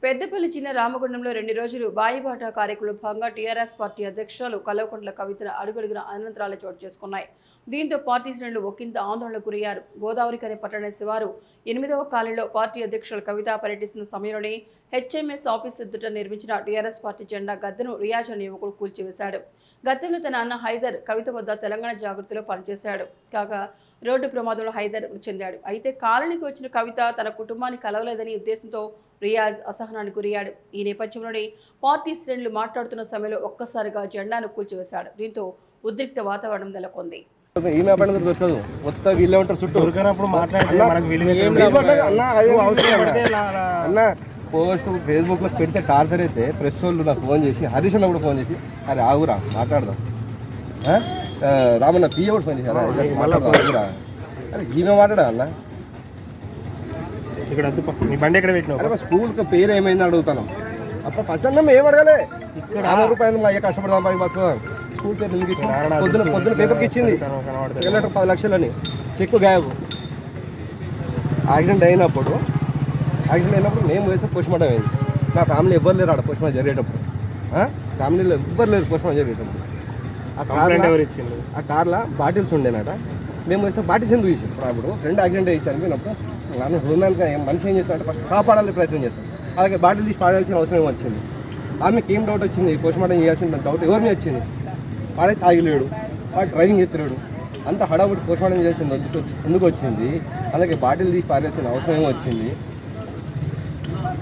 పెద్దపల్లి జిల్లా రామగుండంలో 2 రోజులు బాయిబాట కార్యక్రమంలో భాగంగా టీఆర్ఎస్ పార్టీ అధ్యక్షురాలు కల్వకుంట్ల కవితను అడుగడుగున అనంతరాలు చోటు చేసుకున్నాయి. దీంతో పార్టీ శ్రేణులు ఒకంత ఆందోళనకు గురయ్యారు. గోదావరికని పట్టణ శివారు 8వ కాలనీలో పార్టీ అధ్యక్షురాలు కవిత పర్యటిస్తున్న సమయంలోనే హెచ్ఎంఎస్ ఆఫీస్ ఎదుట నిర్మించిన టీఆర్ఎస్ పార్టీ జెండా గద్దెను రియాజ్ అనే యువకుడు కూల్చివేశాడు. గతంలో తన అన్న హైదర్ కవిత వద్ద తెలంగాణ జాగృతిలో పనిచేశాడు. కాగా రోడ్డు ప్రమాదంలో హైదర్ మృతి చెందాడు. అయితే కాలనీకి వచ్చిన కవిత తన కుటుంబాన్ని కలవలేదని ఉద్దేశంతో రియాజ్ అసహనానికి గురయ్యాడు. ఈ నేపథ్యంలోనే పార్టీ శ్రేణులు మాట్లాడుతున్న సమయంలో ఒక్కసారిగా జెండాను కూల్చివేశాడు. దీంతో ఉద్రిక్త వాతావరణం నెలకొంది. పోస్ట్ ఫేస్బుక్లో పెడితే టార్చర్ అయితే ప్రెస్ వాళ్ళు నాకు ఫోన్ చేసి హరీష్ అన్న కూడా ఫోన్ చేసి అరే ఆగురా మాట్లాడదాం రామన్న పియ్య కూడా ఫోన్ చేశారా ఆగురా అరే ఈమె మాట్లాడా అన్న ఇక్కడ స్కూల్కి పేరు ఏమైంది అడుగుతాను. అప్పుడు ఫస్ట్ అన్న మేము అడగలే 50 రూపాయలు అయ్యా కష్టపడదాం పై బతుకుదాం. స్కూల్ పేరు ఎందుకు ఇచ్చింది? పొద్దున పేపర్కి ఇచ్చింది 10 లక్షలని చెక్కు గాయబు. యాక్సిడెంట్ అయినప్పుడు మేము వేసే పోస్ట్మార్టం అయింది. నా ఫ్యామిలీ ఎవ్వరు లేరు ఆడ పోస్ట్మార్టం జరిగేటప్పుడు. ఫ్యామిలీలో ఎవ్వరు లేరు పోస్ట్మార్టం జరిగేటప్పుడు. ఆ కార్లో బాటిల్స్ ఉండేనట. మేము వేస్తే బాటిల్స్ ఎందుకు ఇచ్చాం? అప్పుడు ఫ్రెండ్ యాక్సిడెంట్ ఇచ్చాను పోయినప్పుడు నన్ను హృదయానికి మనిషి ఏం చేస్తానంటే ఫస్ట్ కాపాడాలని ప్రయత్నం చేస్తాను. అలాగే బాటిల్ తీసి పాడాల్సిన అవసరం వచ్చింది. ఆమెకి ఏం డౌట్ వచ్చింది? పోస్ట్మార్టం చేయాల్సిన డౌట్ ఎవరిని వచ్చింది? వాడే తాగిలేడు, వాడు డ్రైవింగ్ ఎత్తలేడు, అంత హడావుడి పోస్ట్మార్టం చేయాల్సింది ఎందుకు వచ్చింది? అలాగే బాటిల్ తీసి పాడాల్సిన అవసరం ఏమో వచ్చింది.